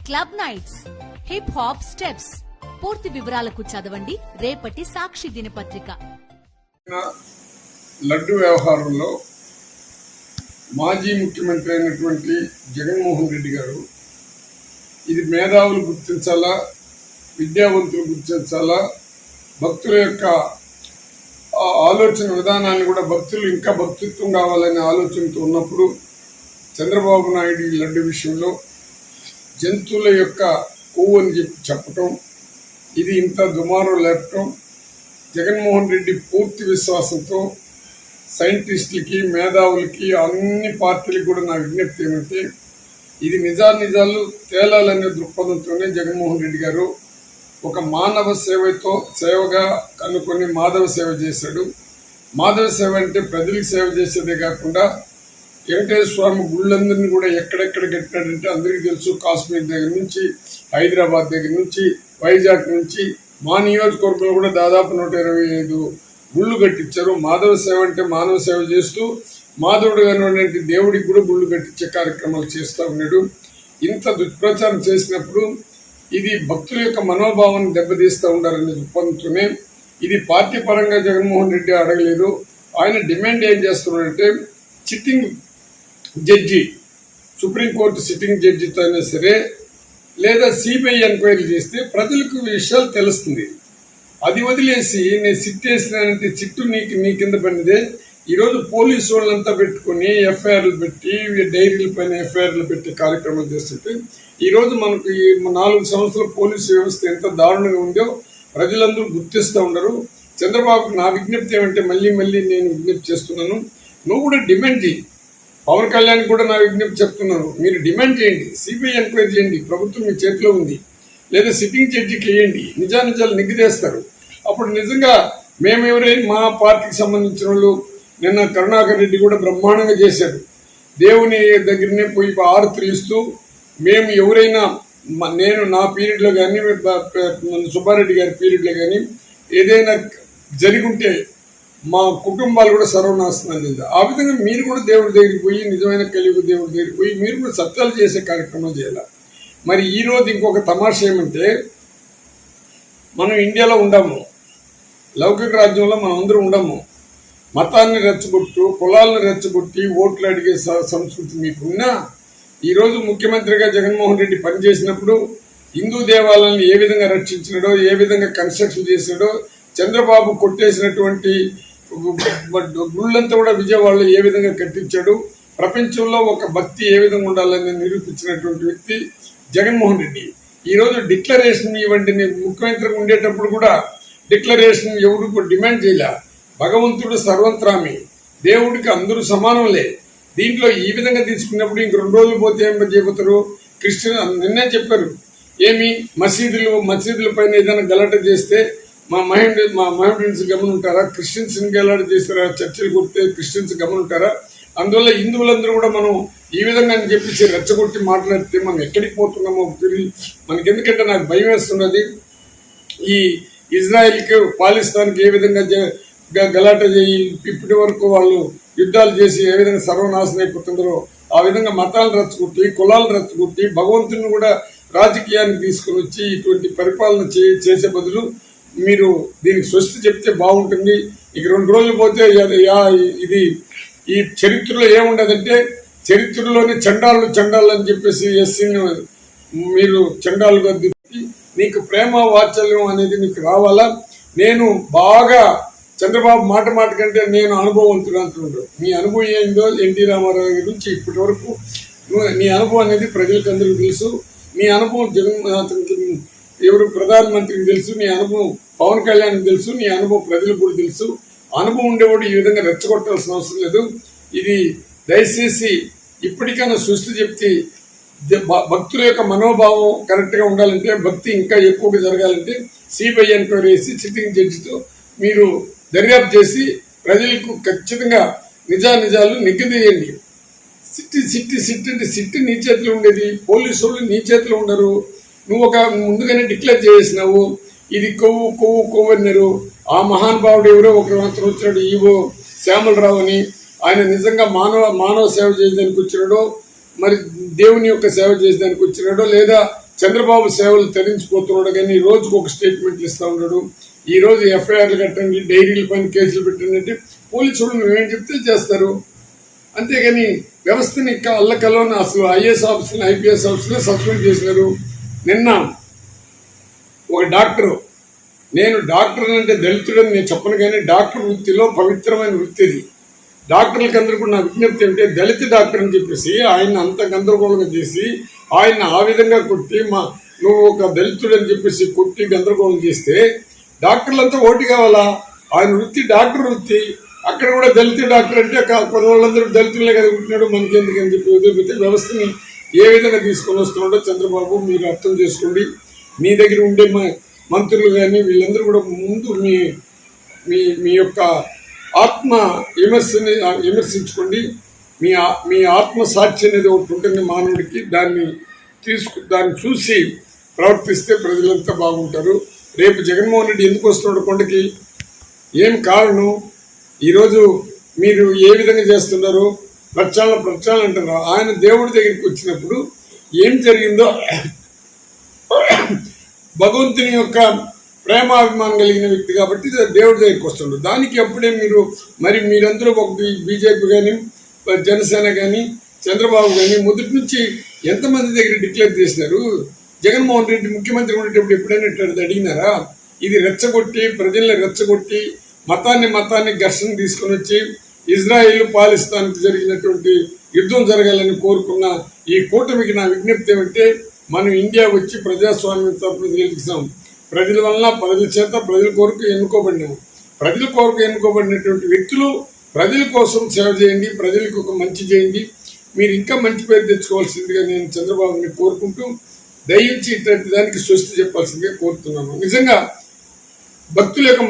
Club nights, hip hop steps. పూర్తి వివరాలకు చదవండి రేపటి సాక్షి దినపత్రిక. లడ్డు వ్యవహారంలో మాజీ ముఖ్యమంత్రి అయినటువంటి జగన్మోహన్ రెడ్డి గారు ఇది మేధావులు గుర్తించాలా, విద్యావంతులు గుర్తించాలా, భక్తుల యొక్క ఆలోచన విధానాన్ని కూడా భక్తులు ఇంకా భక్తిత్వం కావాలనే ఆలోచనతో ఉన్నప్పుడు చంద్రబాబు నాయుడు ఈ లడ్డు విషయంలో జంతువుల యొక్క కొవ్వు అని చెప్పటం, ఇది ఇంత దుమారం లేపటం, జగన్మోహన్ రెడ్డి పూర్తి విశ్వాసంతో సైంటిస్టులకి, మేధావులకి, అన్ని పార్టీలకు కూడా నా విజ్ఞప్తి ఏమంటే ఇది నిజాలు తేలాలనే దృక్పథంతోనే జగన్మోహన్ రెడ్డి గారు ఒక మానవ సేవగా కనుక్కొని మాధవ సేవ చేశాడు. మాధవ సేవ అంటే ప్రజలకు సేవ చేసేదే కాకుండా వెంకటేశ్వర స్వామి గుళ్ళందరినీ కూడా ఎక్కడెక్కడ కట్టినాడంటే అందరికీ తెలుసు. కాశ్మీర్ దగ్గర నుంచి, హైదరాబాద్ దగ్గర నుంచి, వైజాగ్ నుంచి, మా నియోజకవర్గంలో కూడా దాదాపు 125 గుళ్ళు కట్టించారు. మాధవ సేవ అంటే మానవ సేవ చేస్తూ మాధవుడు కానివ్వండి దేవుడికి కూడా గుళ్ళు కట్టించే కార్యక్రమాలు చేస్తూ ఉన్నాడు. ఇంత దుష్ప్రచారం చేసినప్పుడు ఇది భక్తుల యొక్క మనోభావాన్ని దెబ్బతీస్తూ ఉండాలనే దృక్పథంతోనే ఇది పార్టీ పరంగా జగన్మోహన్ రెడ్డి అడగలేదు. ఆయన డిమాండ్ ఏం చేస్తున్నాడంటే సిట్టింగ్ జడ్జి, సుప్రీంకోర్టు సిట్టింగ్ జడ్జితో అయినా సరే లేదా సిబిఐ ఎంక్వైరీ చేస్తే ప్రజలకు విషయాలు తెలుస్తుంది. అది వదిలేసి నేను సిట్ వేసినానంటే చిట్టు నీ కింద పడినదే. ఈరోజు పోలీసు వాళ్ళంతా పెట్టుకుని ఎఫ్ఐఆర్లు పెట్టి డైరీల పైన ఎఫ్ఐఆర్లు పెట్టి కార్యక్రమాలు చేస్తుంటే ఈరోజు మనకు ఈ 4 సంవత్సరాల పోలీసు వ్యవస్థ ఎంత దారుణంగా ఉందో ప్రజలందరూ గుర్తిస్తూ ఉండరు. చంద్రబాబుకు నా విజ్ఞప్తి ఏమంటే మళ్ళీ నేను విజ్ఞప్తి చేస్తున్నాను, నువ్వు కూడా డిమాండ్ చేయి. పవన్ కళ్యాణ్ కూడా నా విజ్ఞప్తి చెప్తున్నాను, మీరు డిమాండ్ చేయండి, సిబిఐ ఎంక్వైరీ చేయండి, ప్రభుత్వం మీ చేతిలో ఉంది. లేదా సిట్టింగ్ జడ్జికి వేయండి, నిజాలు నిగ్గుదేస్తారు. అప్పుడు నిజంగా మేమెవరైనా మా పార్టీకి సంబంధించిన వాళ్ళు నిన్న కరుణాకర్ రెడ్డి కూడా బ్రహ్మాండంగా చేశాడు. దేవుని దగ్గరనే పోయి ఆరతులు ఇస్తూ మేము ఎవరైనా నేను నా పీరియడ్లో కానీ సుబ్బారెడ్డి గారి పీరియడ్లో కానీ ఏదైనా జరిగుంటే మా కుటుంబాలు కూడా సర్వనాశనం చెంది. ఆ విధంగా మీరు కూడా దేవుడి దగ్గరికి పోయి నిజమైన కలియుగ దేవుడి దగ్గరికి పోయి మీరు కూడా సత్యాలు చేసే కార్యక్రమం చేయాలి. మరి ఈరోజు ఇంకొక తమాషా ఏమంటే మనం ఇండియాలో ఉండము, లౌకిక రాజ్యంలో మనం అందరూ ఉండము. మతాన్ని రెచ్చగొట్టు, కులాలను రెచ్చగొట్టి ఓట్లు అడిగే సంస్కృతి మీకున్నా ఈరోజు ముఖ్యమంత్రిగా జగన్మోహన్ రెడ్డి పనిచేసినప్పుడు హిందూ దేవాలయాన్ని ఏ విధంగా రక్షించినాడో, ఏ విధంగా కన్స్ట్రక్షన్ చేసినాడో, చంద్రబాబు కొట్టేసినటువంటి గుళ్ళంతా కూడా విజయవాడలో ఏ విధంగా కట్టించాడు, ప్రపంచంలో ఒక భక్తి ఏ విధంగా ఉండాలని నిరూపించినటువంటి వ్యక్తి జగన్మోహన్ రెడ్డి. ఈరోజు డిక్లరేషన్ ఇవ్వండి, ముఖ్యమంత్రిగా ఉండేటప్పుడు కూడా డిక్లరేషన్ ఎవరు డిమాండ్ చేయలే. భగవంతుడు సర్వంత్రామి, దేవుడికి అందరూ సమానంలే. దీంట్లో ఈ విధంగా తీసుకున్నప్పుడు ఇంక 2 రోజులు పోతే ఏం చెబుతారు? క్రిస్టియన్ నిన్నే చెప్పారు, ఏమి మసీదుల పైన ఏదైనా గలాట చేస్తే మా మహమ్మడియన్స్ గమనుంటారా? క్రిస్టియన్స్ గలాట చేస్తారా? చర్చలు కొడితే క్రిస్టియన్స్ గమనుంటారా? అందువల్ల హిందువులందరూ కూడా మనం ఈ విధంగా అని చెప్పేసి రెచ్చగొట్టి మాట్లాడితే మనం ఎక్కడికి పోతున్నామో తిరిగి మనకి. ఎందుకంటే నాకు భయం వేస్తున్నది, ఈ ఇజ్రాయెల్కి పాకిస్తాన్కి ఏ విధంగా గలాట చేయి ఇప్పటి వరకు వాళ్ళు యుద్ధాలు చేసి ఏ విధంగా సర్వనాశనం అయిపోతుందో ఆ విధంగా మతాలు రెచ్చగొట్టి, కులాలు రెచ్చగొట్టి, భగవంతుని కూడా రాజకీయాన్ని తీసుకుని వచ్చి ఇటువంటి పరిపాలన చేసే బదులు మీరు దీనికి స్వస్తి చెప్తే బాగుంటుంది. ఇక 2 రోజులు పోతే ఇది ఈ చరిత్రలో ఏముండదంటే చరిత్రలోనే చండాలు అని చెప్పేసి ఎస్సీని మీరు చండాలుగా దిప్పి నీకు ప్రేమ వాత్సల్యం అనేది నీకు రావాలా. నేను బాగా చంద్రబాబు మాట కంటే నేను అనుభవవంతుడు అంటున్నాడు. మీ అనుభవం ఏందో ఎన్టీ రామారావు గురించి ఇప్పటి వరకు నీ అనుభవం అనేది ప్రజలకు అందరికీ తెలుసు. నీ అనుభవం జగన్మోహన్ ఎవరు ప్రధానమంత్రికి తెలుసు, నీ అనుభవం పవన్ కళ్యాణ్కి తెలుసు, నీ అనుభవం ప్రజలకు కూడా తెలుసు. అనుభవం ఉండేవాడు ఈ విధంగా రెచ్చగొట్టాల్సిన అవసరం లేదు. ఇది దయచేసి ఇప్పటికైనా సృష్టి చెప్తే భక్తుల యొక్క మనోభావం కరెక్ట్గా ఉండాలంటే, భక్తి ఇంకా ఎక్కువగా జరగాలంటే సిబిఐ ఎంక్వైరీ చేసి సిట్టింగ్ జడ్జితో మీరు దర్యాప్తు చేసి ప్రజలకు ఖచ్చితంగా నిజాలు నిగ్గుదీయండి. సిట్టి నీ చేతిలో ఉండేది, పోలీసు వాళ్ళు నీ చేతిలో ఉండరు. నువ్వు ఒక ముందుగానే డిక్లేర్ చేసినావు ఇది కొవ్వు అన్నారు. ఆ మహానుభావుడు ఎవరో ఒకరు మాత్రం వచ్చినాడు, ఈవో శ్యామలరావు అని. ఆయన నిజంగా మానవ సేవ చేసేదానికి వచ్చినాడో, మరి దేవుని యొక్క సేవ చేసేదానికి వచ్చినాడో, లేదా చంద్రబాబు సేవలు తరించిపోతున్నాడు కానీ రోజుకు ఒక స్టేట్మెంట్లు ఇస్తా ఉన్నాడు. ఈ రోజు ఎఫ్ఐఆర్లు కట్టండి, డైరీల పైన కేసులు పెట్టండి అంటే పోలీసులు నువ్వేం చెప్తే చేస్తారు. అంతేగాని వ్యవస్థని అల్లకల్లోన అసలు ఐఏఎస్ ఆఫీసులు, ఐపీఎస్ ఆఫీసులు సస్పెండ్ చేసినారు. నిన్న ఒక డాక్టరు, నేను డాక్టర్ అంటే దళితుడని నేను చెప్పను కానీ డాక్టర్ వృత్తిలో పవిత్రమైన వృత్తి ఇది. డాక్టర్లకి అందరూ కూడా నా విజ్ఞప్తి ఏమిటంటే దళిత డాక్టర్ అని చెప్పేసి ఆయన అంత గందరగోళంగా చేసి ఆయన ఆ విధంగా కొట్టి నువ్వు ఒక దళితుడు అని చెప్పేసి కొట్టి గందరగోళం చేస్తే డాక్టర్లంతా ఓటు కావాలా? ఆయన వృత్తి డాక్టర్ వృత్తి. అక్కడ కూడా దళిత డాక్టర్ అంటే కొన్ని వాళ్ళందరూ దళితులే కదా ఉంటున్నాడు, మనకెందుకు అని చెప్పి వదిలిపెట్టి వ్యవస్థని ఏ విధంగా తీసుకొని వస్తున్నాడో చంద్రబాబు మీరు అర్థం చేసుకోండి. మీ దగ్గర ఉండే మంత్రులు కానీ వీళ్ళందరూ కూడా ముందు మీ మీ మీ యొక్క ఆత్మ విమర్శించుకోండి. మీ ఆత్మ సాక్షి అనేది ఒకటి ఉంటుంది మానవుడికి. దాన్ని చూసి ప్రవర్తిస్తే ప్రజలంతా బాగుంటారు. రేపు జగన్మోహన్ రెడ్డి ఎందుకు వస్తున్నాడు కొండకి? ఏం కారణం? ఈరోజు మీరు ఏ విధంగా చేస్తున్నారు? ప్రచారం అంటారు. ఆయన దేవుడి దగ్గరికి వచ్చినప్పుడు ఏం జరిగిందో భగవంతుని యొక్క ప్రేమాభిమానం కలిగిన వ్యక్తి కాబట్టి దేవుడి దగ్గరికి వస్తుండ్రు. దానికి అప్పుడే మీరందరూ ఒకటి బీజేపీ కానీ, జనసేన కానీ, చంద్రబాబు కానీ మొదటి నుంచి ఎంతమంది దగ్గర డిక్లేర్ చేసినారు? జగన్మోహన్ రెడ్డి ముఖ్యమంత్రి ఉండేటప్పుడు ఎప్పుడైనా అడిగినారా? ఇది రెచ్చగొట్టి, ప్రజల్ని రెచ్చగొట్టి, మతాన్ని ఘర్షణ తీసుకుని వచ్చి ఇజ్రాయెల్ పాలిస్తాన్కి జరిగినటువంటి యుద్ధం జరగాలని కోరుకున్న ఈ కూటమికి నా విజ్ఞప్తి ఏమంటే, మనం ఇండియా వచ్చి ప్రజాస్వామ్యం తరపున గెలిచాం. ప్రజల వలన, ప్రజల చేత, ప్రజల కొరకు ఎన్నుకోబడినాము. ప్రజల కొరకు ఎన్నుకోబడినటువంటి వ్యక్తులు ప్రజల కోసం సేవ చేయండి, ప్రజలకు ఒక మంచి చేయండి. మీరు ఇంకా మంచి పేరు తెచ్చుకోవాల్సిందిగా నేను చంద్రబాబుని కోరుకుంటూ దయించి ఇట్లాంటి దానికి స్వస్తి చెప్పాల్సిందిగా కోరుతున్నాను. నిజంగా భక్తుల యొక్క